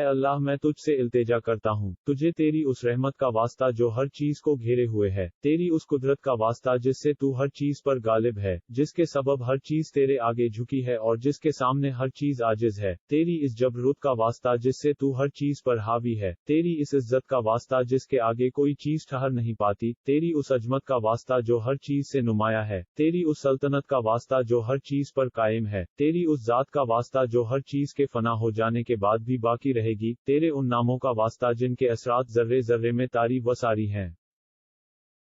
اللہ मैं तुझसे इल्तिजा करता हूँ, तुझे तेरी उस रहमत का वास्ता जो हर चीज को घेरे हुए है, तेरी उस कुदरत का वास्ता जिससे तू हर चीज पर गालिब है, जिसके सबब हर चीज तेरे आगे झुकी है और जिसके सामने हर चीज आजिज है, तेरी इस जबरूत का वास्ता जिससे तू हर चीज पर हावी है, तेरी इस इज्जत का वास्ता जिसके आगे कोई चीज ठहर नहीं पाती, तेरी उस अजमत का वास्ता जो हर चीज से नुमाया है, तेरी उस सल्तनत का वास्ता जो हर चीज पर कायम है, तेरी उस जात का वास्ता जो हर चीज के फना हो जाने के बाद भी बाकी रहेगी, तेरे उन नामों का वास्ता जिनके असरात जर्रे जर्रे में तारी व सारी हैं,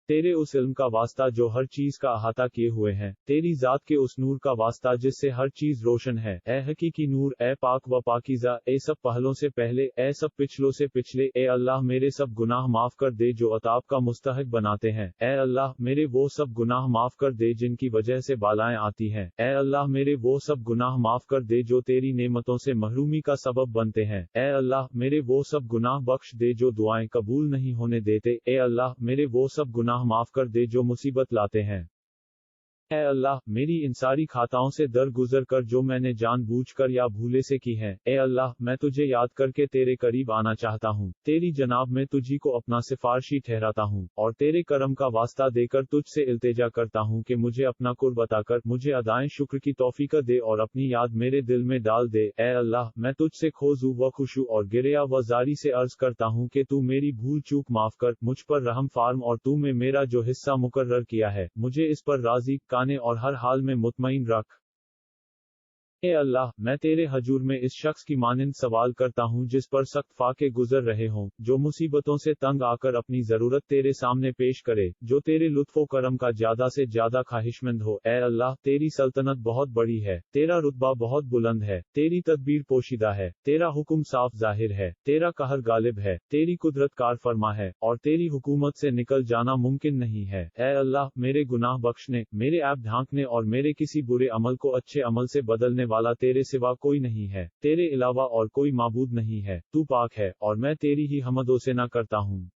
तेरे उस इल्म का वास्ता जो हर चीज का अहाता किए हुए हैं, तेरी जात के उस नूर का वास्ता जिससे हर चीज रोशन है, ए हकीकी नूर, ए पाक व पाकीज़ा, ए सब पहलों से पहले, ए सब पिछलों से पिछले, ए अल्लाह मेरे सब गुनाह माफ कर दे जो अताब का मुस्तहक बनाते हैं, ए अल्लाह मेरे वो सब गुनाह माफ कर दे जिनकी वजह से बालाएं आती हैं, ए अल्लाह मेरे वो सब गुनाह माफ कर दे जो तेरी नेमतों से महरूमी का सबब बनते हैं, ए अल्लाह मेरे वो सब गुनाह बख्श दे जो दुआएं कबूल नहीं होने देते, ए अल्लाह मेरे वो सब गुनाह माफ कर दे जो मुसीबत लाते हैं, ऐ अल्लाह मेरी इन सारी खाताओं से दरगुजर कर जो मैंने जानबूझकर या भूले से की हैं, ऐ अल्लाह मैं तुझे याद करके तेरे करीब आना चाहता हूँ, तेरी जनाब में तुझी को अपना सिफारशी ठहराता हूँ और तेरे करम का वास्ता देकर तुझसे इल्तिजा करता हूँ कि मुझे अपना कुर्ब बताकर मुझे अदाएं शुक्र की तौफीक दे और अपनी याद मेरे दिल में डाल दे, ऐ अल्लाह मैं तुझसे खोजू व खुशू और गिरिया व जारी से अर्ज करता हूँ कि तू मेरी भूल चूक माफ कर, मुझ पर रहम फार्म और तू में मेरा जो हिस्सा मुकर्रर किया है मुझे इस पर राजी काने और हर हाल में मुतमईन रख। ए अल्लाह मैं तेरे हजूर में इस शख्स की मानिंद सवाल करता हूँ जिस पर सख्त फाके गुजर रहे हों, जो मुसीबतों से तंग आकर अपनी जरूरत तेरे सामने पेश करे, जो तेरे लुत्फो करम का ज्यादा से ज्यादा ख्वाहिशमंद हो, ए अल्लाह तेरी सल्तनत बहुत बड़ी है, तेरा रुतबा बहुत बुलंद है, तेरी तदबीर पोशीदा है, तेरा हुक्म साफ जाहिर है, तेरा कहर गालिब है, तेरी कुदरत कार फरमा है और तेरी हुकूमत से निकल जाना मुमकिन नहीं है, ए अल्लाह मेरे गुनाह बख्शने, मेरे ऐब ढांकने और मेरे किसी बुरे अमल को अच्छे अमल से बदलने वाला तेरे सिवा कोई नहीं है, तेरे अलावा और कोई माबूद नहीं है, तू पाक है और मैं तेरी ही हमदो से ना करता हूँ।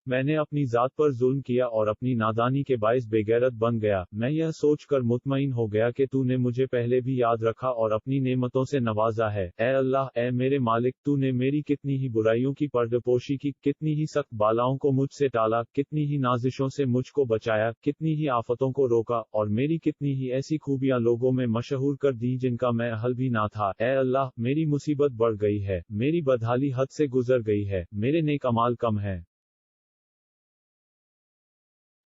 मैंने अपनी जात पर जुल्म किया और अपनी नादानी के बाइस बेगैरत बन गया, मैं यह सोचकर मुतमईन हो गया कि तूने मुझे पहले भी याद रखा और अपनी नेमतों से नवाजा है, ए अल्लाह ए मेरे मालिक तूने मेरी कितनी ही बुराइयों की पर्दपोशी की, कितनी ही सख्त बालाओं को मुझसे टाला, कितनी ही नाजिशों से मुझको बचाया, कितनी ही आफतों को रोका और मेरी कितनी ही ऐसी खूबियां लोगों में मशहूर कर दी जिनका मैं अहल भी ना था, ए अल्लाह मेरी मुसीबत बढ़ गई है, मेरी बदहाली हद से गुजर गई है, मेरे नेक अमाल कम है,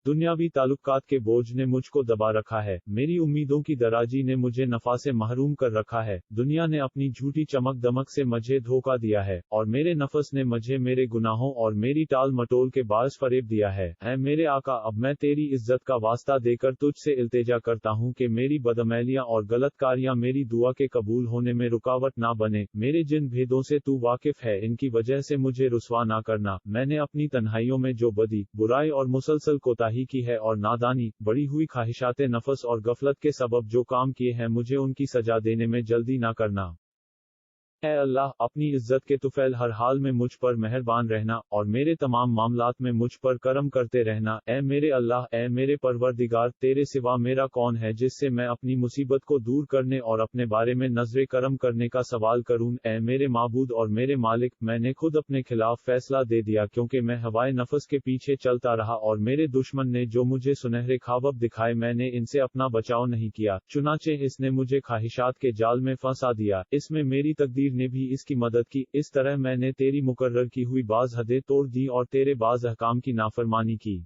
दुनियावी ताल्लुकात के बोझ ने मुझको दबा रखा है, मेरी उम्मीदों की दराजी ने मुझे नफा से महरूम कर रखा है, दुनिया ने अपनी झूठी चमक दमक से मुझे धोखा दिया है और मेरे नफस ने मुझे मेरे गुनाहों और मेरी टाल मटोल के बायस फरेब दिया है, ऐ मेरे आका अब मैं तेरी इज्जत का वास्ता देकर तुझसे इल्तिजा करता हूँ कि मेरी बदअमलियां और गलतकारियां मेरी दुआ के कबूल होने में रुकावट ना बने, मेरे जिन भेदों से तू वाकिफ है इनकी वजह से मुझे रुसवा ना करना, मैंने अपनी तन्हाइयों में जो बदी बुराई और मुसलसल कोताही की है और नादानी बढ़ी हुई ख्वाहिशाते नफस और गफलत के सबब जो काम किए हैं मुझे उनकी सजा देने में जल्दी ना करना, ऐ अल्लाह अपनी इज्जत के तुफैल हर हाल में मुझ पर मेहरबान रहना और मेरे तमाम मामलात में मुझ पर करम करते रहना, ऐ मेरे अल्लाह ऐ मेरे परवरदिगार तेरे सिवा मेरा कौन है जिससे मैं अपनी मुसीबत को दूर करने और अपने बारे में नजरे करम करने का सवाल करूं, ऐ मेरे माबूद और मेरे मालिक मैंने खुद अपने खिलाफ फैसला दे दिया क्योंकि मैं हवाए नफस के पीछे चलता रहा और मेरे दुश्मन ने जो मुझे सुनहरे ख्वाब दिखाए मैंने इनसे अपना बचाव नहीं किया, चुनाचे इसने मुझे ख्वाहिशात के जाल में फंसा दिया, इसमें मेरी तकदीर ने भी इसकी मदद की, इस तरह मैंने तेरी मुकर्रर की हुई बाज हदें तोड़ दी और तेरे बाज अहकाम की नाफरमानी की।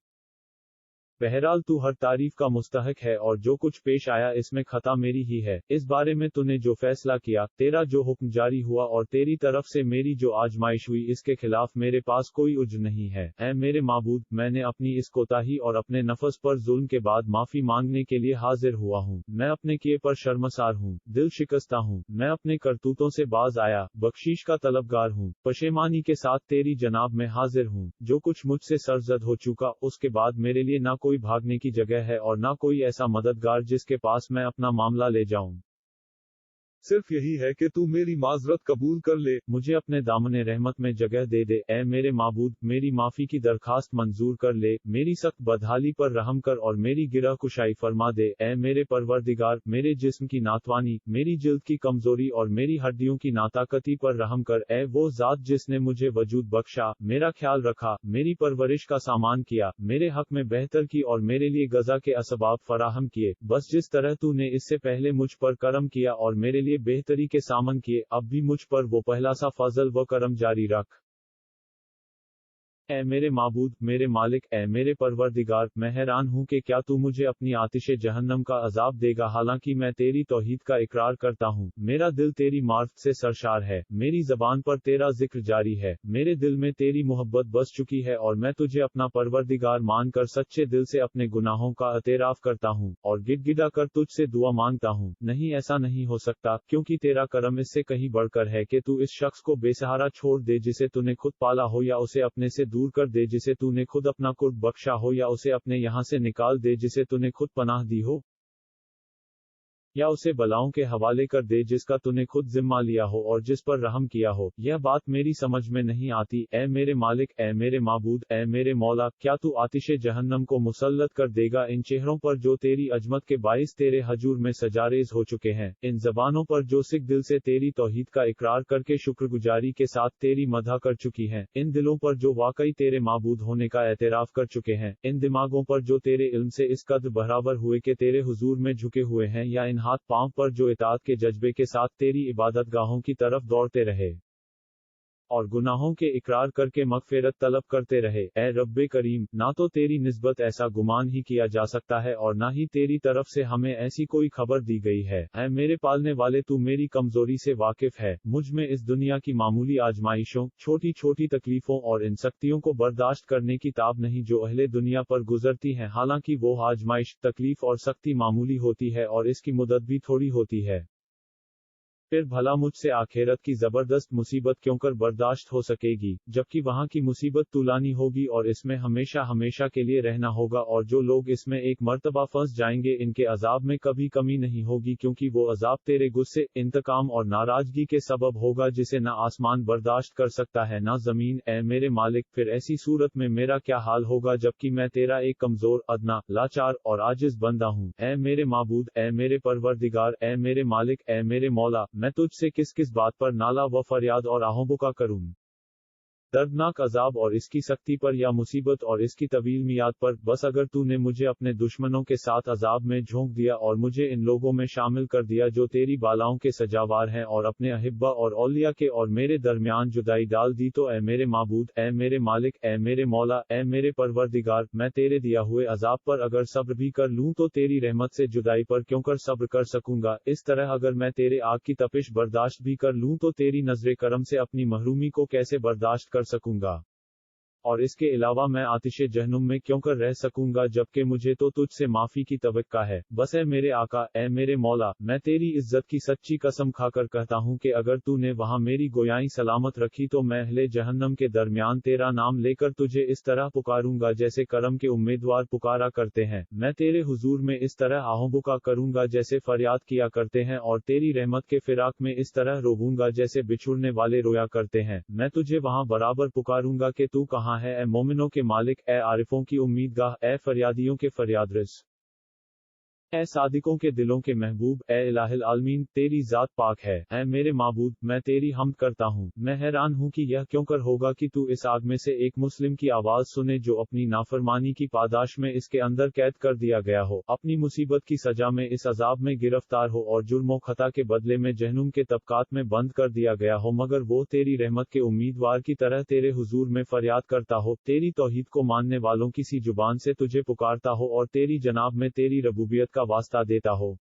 बहरहाल तू हर तारीफ का मुस्तहक है और जो कुछ पेश आया इसमें खता मेरी ही है, इस बारे में तूने जो फैसला किया, तेरा जो हुक्म जारी हुआ और तेरी तरफ से मेरी जो आजमाइश हुई इसके खिलाफ मेरे पास कोई उज्र नहीं है, ऐ मेरे माबूद मैंने अपनी इस कोताही और अपने नफस पर जुल्म के बाद माफी मांगने के लिए हाजिर हुआ हूँ, मैं अपने किए पर शर्मसार हूँ, दिल शिकस्ता हूँ, मैं अपने करतूतों से बाज आया, बख्शीश का तलबगार हूँ, पशेमानी के साथ तेरी जनाब में हाजिर हूँ, जो कुछ मुझसे सरजद हो चुका उसके बाद मेरे लिए ना कोई भागने की जगह है और ना कोई ऐसा मददगार जिसके पास मैं अपना मामला ले जाऊं। صرف یہی ہے کہ تو میری معذرت قبول کر لے. مجھے اپنے دامن رحمت میں جگہ دے دے. اے میرے معبود، میری معافی کی درخواست منظور کر لے. میری سخت بدحالی پر رحم کر اور میری گرہ کشائی فرما دے. اے میرے پروردگار، میرے جسم کی ناتوانی، میری جلد کی کمزوری اور میری ہڈیوں کی ناطاقتی پر رحم کر. اے وہ ذات جس نے مجھے وجود بخشا، میرا خیال رکھا، میری پرورش کا سامان کیا، میرے حق میں بہتر کی اور میرے لیے غذا کے اسباب فراہم کیے. بس جس طرح تو نے اس سے پہلے مجھ پر کرم کیا اور میرے لیے بہتری کے سامان کیے، اب بھی مجھ پر وہ پہلا سا فضل و کرم جاری رکھ. اے میرے معبود، میرے مالک، اے میرے پروردگار، میں حیران ہوں کہ کیا تو مجھے اپنی آتش جہنم کا عذاب دے گا حالانکہ میں تیری توحید کا اقرار کرتا ہوں. میرا دل تیری معرفت سے سرشار ہے، میری زبان پر تیرا ذکر جاری ہے، میرے دل میں تیری محبت بس چکی ہے اور میں تجھے اپنا پروردگار مان کر سچے دل سے اپنے گناہوں کا اعتراف کرتا ہوں اور گڑ گڑا کر تجھ سے دعا مانگتا ہوں. نہیں، ایسا نہیں ہو سکتا، کیونکہ تیرا کرم اس سے کہیں بڑھ کر ہے کہ تو اس شخص کو بے سہارا چھوڑ دے جسے تو نے خود پالا ہو، یا اسے اپنے سے دور کر دے جسے تو نے خود اپنا قرب بخشا ہو، یا اسے اپنے یہاں سے نکال دے جسے تو نے خود پناہ دی ہو، یا اسے بلاؤں کے حوالے کر دے جس کا تو نے خود ذمہ لیا ہو اور جس پر رحم کیا ہو. یہ بات میری سمجھ میں نہیں آتی. اے میرے مالک، اے میرے معبود، اے میرے مولا، کیا تو آتش جہنم کو مسلط کر دے گا ان چہروں پر جو تیری عظمت کے باعث تیرے حضور میں سجاریز ہو چکے ہیں، ان زبانوں پر جو سکھ دل سے تیری توحید کا اقرار کر کے شکر گزاری کے ساتھ تیری مدح کر چکی ہیں، ان دلوں پر جو واقعی تیرے معبود ہونے کا اعتراف کر چکے ہیں، ان دماغوں پر جو تیرے علم سے اس قدر برابر ہوئے کہ تیرے حضور میں جھکے ہوئے ہیں، یا ان ہاتھ پاؤں پر جو اطاعت کے جذبے کے ساتھ تیری عبادت گاہوں کی طرف دوڑتے رہے اور گناہوں کے اقرار کر کے مغفرت طلب کرتے رہے. اے رب کریم، نہ تو تیری نسبت ایسا گمان ہی کیا جا سکتا ہے اور نہ ہی تیری طرف سے ہمیں ایسی کوئی خبر دی گئی ہے. اے میرے پالنے والے، تو میری کمزوری سے واقف ہے. مجھ میں اس دنیا کی معمولی آزمائشوں، چھوٹی چھوٹی تکلیفوں اور ان سختیوں کو برداشت کرنے کی تاب نہیں جو اہل دنیا پر گزرتی ہیں، حالانکہ وہ آزمائش، تکلیف اور سختی معمولی ہوتی ہے اور اس کی مدت بھی تھوڑی ہوتی ہے. پھر بھلا مجھ سے آخرت کی زبردست مصیبت کیوں کر برداشت ہو سکے گی، جبکہ وہاں کی مصیبت طولانی ہوگی اور اس میں ہمیشہ ہمیشہ کے لیے رہنا ہوگا، اور جو لوگ اس میں ایک مرتبہ پھنس جائیں گے ان کے عذاب میں کبھی کمی نہیں ہوگی، کیونکہ وہ عذاب تیرے غصے، انتقام اور ناراضگی کے سبب ہوگا جسے نہ آسمان برداشت کر سکتا ہے نہ زمین. اے میرے مالک، پھر ایسی صورت میں میرا کیا حال ہوگا جبکہ میں تیرا ایک کمزور، ادنا، لاچار اور عاجز بندہ ہوں. اے میرے معبود، اے میرے پروردگار، اے میرے مالک، اے میرے مولا، میں تجھ سے کس کس بات پر نالہ و فریاد اور آہو بکا کروں؟ دردناک عذاب اور اس کی سختی پر، یا مصیبت اور اس کی طویل میعاد پر؟ بس اگر تو نے مجھے اپنے دشمنوں کے ساتھ عذاب میں جھونک دیا اور مجھے ان لوگوں میں شامل کر دیا جو تیری بالاؤں کے سجاوار ہیں اور اپنے احبا اور اولیاء کے اور میرے درمیان جدائی ڈال دی، تو اے میرے معبود، اے میرے مالک، اے میرے مولا، اے میرے پروردگار، میں تیرے دیا ہوئے عذاب پر اگر صبر بھی کر لوں تو تیری رحمت سے جدائی پر کیوں کر صبر کر سکوں گا؟ اس طرح اگر میں تیرے آگ کی تپش برداشت بھی کر لوں تو تیری نظر کرم سے اپنی محرومی کو کیسے برداشت کر سکوں گا؟ اور اس کے علاوہ میں آتش جہنم میں کیوں کر رہ سکوں گا جبکہ مجھے تو تجھ سے معافی کی توقع ہے؟ بس اے میرے آقا، اے میرے مولا، میں تیری عزت کی سچی قسم کھا کر کہتا ہوں کہ اگر تو نے وہاں میری گویائی سلامت رکھی تو میں اہل جہنم کے درمیان تیرا نام لے کر تجھے اس طرح پکاروں گا جیسے کرم کے امیدوار پکارا کرتے ہیں. میں تیرے حضور میں اس طرح آہو بکا کروں گا جیسے فریاد کیا کرتے ہیں، اور تیری رحمت کے فراق میں اس طرح رووں گا جیسے بچھڑنے والے رویا کرتے ہیں. میں تجھے وہاں برابر پکاروں گا کہ تو کہاں ہے، اے مومنوں کے مالک، اے عارفوں کی امید گاہ، اے فریادیوں کے فریاد رس، اے صادقوں کے دلوں کے محبوب، اے الہ العالمین، تیری ذات پاک ہے. اے میرے معبود، میں تیری حمد کرتا ہوں. میں حیران ہوں کہ یہ کیوں کر ہوگا کہ تو اس آگ میں سے ایک مسلم کی آواز سنے جو اپنی نافرمانی کی پاداش میں اس کے اندر قید کر دیا گیا ہو، اپنی مصیبت کی سزا میں اس عذاب میں گرفتار ہو اور جرم و خطا کے بدلے میں جہنم کے طبقات میں بند کر دیا گیا ہو، مگر وہ تیری رحمت کے امیدوار کی طرح تیرے حضور میں فریاد کرتا ہو، تیری توحید کو ماننے والوں کی سی زبان سے تجھے پکارتا ہو اور تیری جناب میں تیری ربوبیت کا واسطہ دیتا ہو.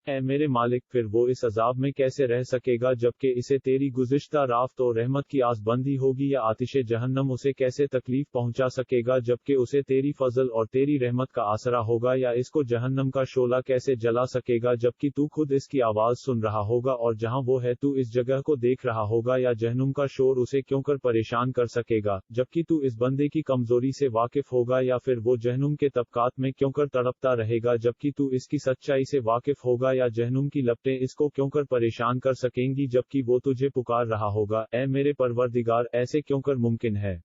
اے میرے مالک، پھر وہ اس عذاب میں کیسے رہ سکے گا جبکہ اسے تیری گزشتہ رافت و رحمت کی آس بندی ہوگی؟ یا آتش جہنم اسے کیسے تکلیف پہنچا سکے گا جبکہ اسے تیری فضل اور تیری رحمت کا آسرا ہوگا؟ یا اس کو جہنم کا شعلہ کیسے جلا سکے گا جبکہ تو خود اس کی آواز سن رہا ہوگا اور جہاں وہ ہے تو اس جگہ کو دیکھ رہا ہوگا؟ یا جہنم کا شور اسے کیوں کر پریشان کر سکے گا جبکہ تو اس بندے کی کمزوری سے واقف ہوگا؟ یا پھر وہ جہنم کے طبقات میں کیوں کر تڑپتا رہے گا جبکہ تو اس کی سچائی سے واقف ہوگا؟ या जहन्नुम की लपटें इसको क्यों कर परेशान कर सकेंगी जबकि वो तुझे पुकार रहा होगा, ए मेरे परवरदिगार, ऐसे क्यों कर मुमकिन है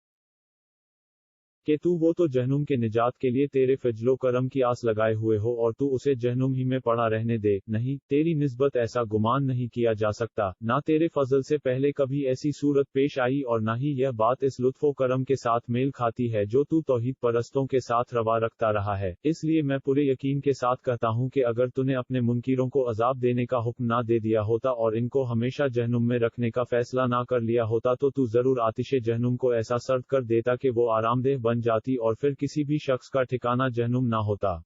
कि तू वो तो जहन्नुम के निजात के लिए तेरे फजलो करम की आस लगाए हुए हो और तू उसे जहन्नुम ही में पड़ा रहने दे। नहीं, तेरी निस्बत ऐसा गुमान नहीं किया जा सकता, ना तेरे फजल से पहले कभी ऐसी सूरत पेश आई और ना ही यह बात इस लुत्फो करम के साथ मेल खाती है जो तू तौहीद परस्तों के साथ रवा रखता रहा है। इसलिए मैं पूरे यकीन के साथ कहता हूँ कि अगर तूने अपने मुनकिरों को अजाब देने का हुक्म ना दे दिया होता और इनको हमेशा जहन्नुम में रखने का फैसला ना कर लिया होता तो तू जरूर आतिशे जहन्नुम को ऐसा सर्द कर देता कि वो आरामदेह बन जाती और फिर किसी भी शख्स का ठिकाना जहन्नुम ना होता।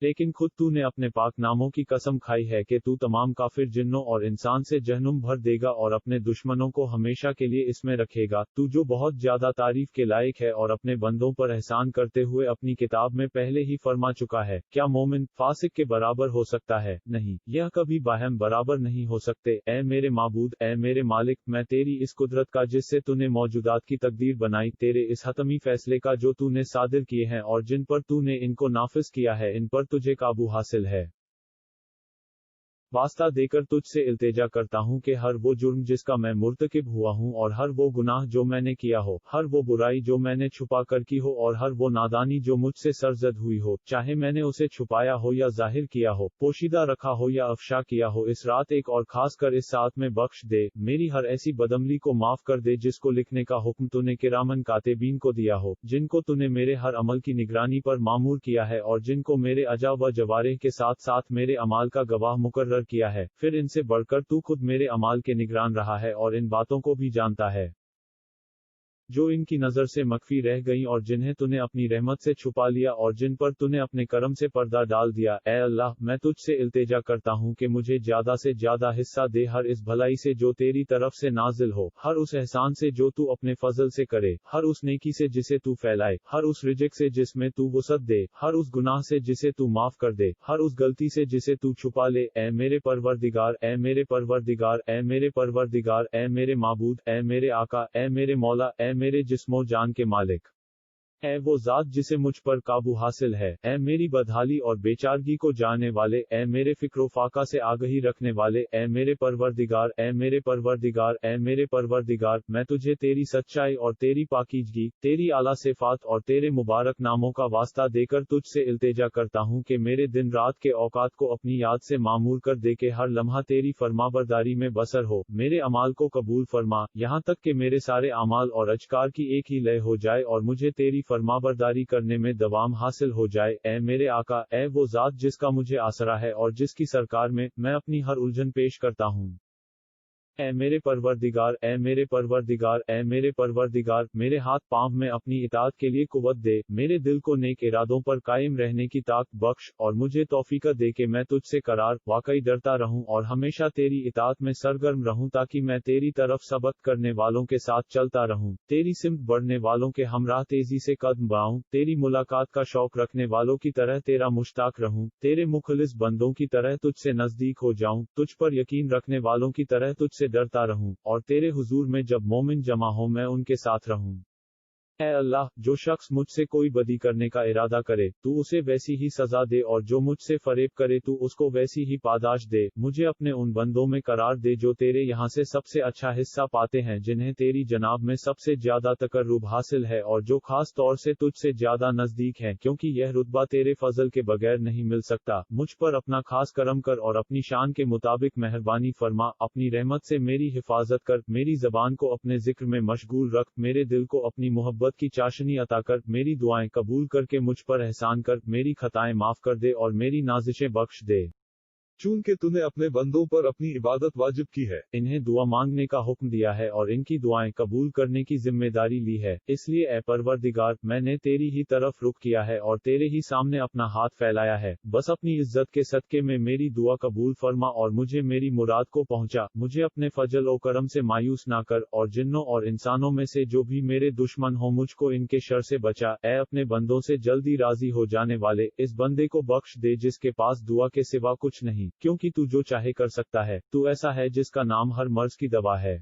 लेकिन खुद तूने अपने पाक नामों की कसम खाई है कि तू तमाम काफिर जिन्नों और इंसान से जहन्नुम भर देगा और अपने दुश्मनों को हमेशा के लिए इसमें रखेगा। तू जो बहुत ज्यादा तारीफ के लायक है और अपने बंदों पर एहसान करते हुए अपनी किताब में पहले ही फरमा चुका है। क्या मोमिन फासिक के बराबर हो सकता है? नहीं, यह कभी बाहम बराबर नहीं हो सकते। ए मेरे माबूद, ए मेरे मालिक, मैं तेरी इस कुदरत का जिससे तूने मौजूदात की तकदीर बनाई, तेरे इस हतमी फैसले का जो तूने सादिर किए हैं और जिन पर तूने इनको नाफिज किया है, इन पर तुझे काबू हासिल है। वास्ता देकर तुझसे इल्तेजा करता हूँ कि हर वो जुर्म जिसका मैं मुर्तकिब हुआ हूँ और हर वो गुनाह जो मैंने किया हो, हर वो बुराई जो मैंने छुपा कर की हो और हर वो नादानी जो मुझसे सरजद हुई हो, चाहे मैंने उसे छुपाया हो या जाहिर किया हो, पोशीदा रखा हो या अफशा किया हो, इस रात एक और खास कर इस साथ में बख्श दे। मेरी हर ऐसी बदअमली को माफ कर दे जिसको लिखने का हुक्म तूने किरामन कातिबीन को दिया हो, जिनको तूने मेरे हर अमल की निगरानी पर मामूर किया है और जिनको मेरे अजा व जवारिह के साथ साथ मेरे अमाल का गवाह मुकर्रर किया है। फिर इनसे बढ़कर तू खुद मेरे अमाल के निगरान रहा है और इन बातों को भी जानता है जो इनकी नजर से मख्फी रह गई और जिन्हें तूने अपनी रहमत से छुपा लिया और जिन पर तूने अपने करम से पर्दा डाल दिया। ए अल्लाह, मैं तुझसे इल्तेजा करता हूँ कि मुझे ज्यादा से ज्यादा हिस्सा दे हर इस भलाई से जो तेरी तरफ से नाजिल हो, हर उस एहसान से जो तू अपने फजल से करे, हर उस नेकी से जिसे तू फैलाए, हर उस रिज़्क़ से जिसमें तू वसअत दे, हर उस गुनाह से जिसे तू माफ कर दे, हर उस गलती से जिसे तू छुपा ले। ए मेरे परवरदिगार, ए मेरे परवरदिगार, ए मेरे परवरदिगार, ए मेरे माबूद, ए मेरे आका, ए मेरे मौला, ए मेरे जिस्मो जान के मालिक, ए वो जात जिसे मुझ पर काबू हासिल है, ए मेरी बदहाली और बेचारगी को जानने वाले, ए मेरे फिक्रो फाका से आगही रखने वाले, ए मेरे परवरदिगार, ए मेरे परवरदिगार, ए मेरे परवरदिगार, मैं तुझे तेरी सच्चाई और तेरी पाकीजगी, तेरी आला सिफात और तेरे मुबारक नामों का वास्ता देकर तुझसे इल्तेजा करता हूँ कि मेरे दिन रात के औकात को अपनी याद से मामूर कर दे के हर लम्हा तेरी फरमाबरदारी में बसर हो। मेरे अमाल को कबूल फरमा, यहाँ तक कि मेरे सारे अमाल और अजकार की एक ही लय हो जाए और मुझे तेरी फरमाबरदारी करने में दवाम हासिल हो जाए। ए मेरे आका, ए वो जात जिसका मुझे आसरा है और जिसकी सरकार में मैं अपनी हर उलझन पेश करता हूँ। ए मेरे परवरदिगार, ए मेरे परवरदिगार, ए मेरे परवरदिगार, मेरे हाथ पांव में अपनी इताअत के लिए कुव्वत दे, मेरे दिल को नेक इरादों पर कायम रहने की ताकत बख्श और मुझे तौफीक दे के मैं तुझसे करार वाकई डरता रहूं और हमेशा तेरी इताअत में सरगर्म रहूं ताकि मैं तेरी तरफ सबक करने वालों के साथ चलता रहूं, तेरी सिमत बढ़ने वालों के हमराह तेजी से कदम बढ़ाऊं, तेरी मुलाकात का शौक रखने वालों की तरह तेरा मुश्ताक रहूं, तेरे मुखलिस बंदों की तरह तुझसे नजदीक हो जाऊं, तुझ पर यकीन रखने वालों की तरह तुझसे डरता रहूं और तेरे हुजूर में जब मोमिन जमा हो मैं उनके साथ रहूं। ऐ अल्लाह, जो शख्स मुझसे कोई बदी करने का इरादा करे तू उसे वैसी ही सजा दे और जो मुझसे फरेब करे तू उसको वैसी ही पादाश दे। मुझे अपने उन बंदों में करार दे जो तेरे यहाँ से सबसे अच्छा हिस्सा पाते हैं, जिन्हें तेरी जनाब में सबसे ज्यादा तकर्रुब हासिल है और जो खास तौर से तुझसे ज्यादा नजदीक हैं, क्योंकि यह रुतबा तेरे फजल के बगैर नहीं मिल सकता। मुझ पर अपना खास करम कर और अपनी शान के मुताबिक मेहरबानी फरमा, अपनी रहमत से मेरी हिफाजत कर, मेरी जबान को अपने जिक्र में मशगूल रख, मेरे दिल को अपनी मोहब्बत की चाशनी अता कर, मेरी दुआएं कबूल करके मुझ पर एहसान कर, मेरी खताएं माफ कर दे और मेरी नाजिशें बख्श दे। चूंकि तूने अपने बंदों पर अपनी इबादत वाजिब की है, इन्हें दुआ मांगने का हुक्म दिया है और इनकी दुआएं कबूल करने की जिम्मेदारी ली है, इसलिए ए परवरदिगार, मैंने तेरी ही तरफ रुख किया है और तेरे ही सामने अपना हाथ फैलाया है। बस अपनी इज्जत के सदके में मेरी दुआ कबूल फरमा और मुझे मेरी मुराद को पहुंचा। मुझे अपने फजल और करम से मायूस ना कर और जिन्नों और इंसानों में से जो भी मेरे दुश्मन हो मुझको इनके शर से बचा। ए अपने बंदों से जल्दी राजी हो जाने वाले, इस बंदे को बख्श दे जिसके पास दुआ के सिवा कुछ नहीं, क्योंकि तू जो चाहे कर सकता है, तू ऐसा है जिसका नाम हर मर्ज की दवा है।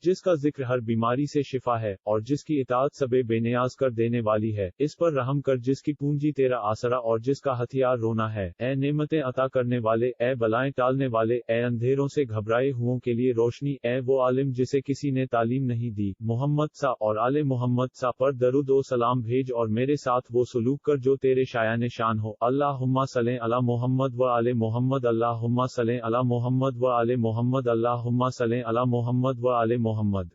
जिसका जिक्र हर बीमारी से शिफा है, और जिसकी इताअत सबे बेनियाज कर देने वाली है, इस पर रहम कर जिसकी पूंजी तेरा आसरा और जिसका हथियार रोना है। ए नेमतें अता करने वाले, ए बलाएं टालने वाले, ए अंधेरों से घबराए हुओं के लिए रोशनी, ए वो आलिम जिसे किसी ने तालीम नहीं दी, मोहम्मद सा और आले मोहम्मद सा पर दरुद ओ सलाम भेज और मेरे साथ वो सलूक कर जो तेरे शायान शान हो। अल्लाहुम्मा सल्ले अला मोहम्मद व आले मोहम्मद, अल्लाहुम्मा सल्ले अला मोहम्मद व आले मोहम्मद, अल्लाहुम्मा सल्ले अला मोहम्मद व आले मोहम्मद।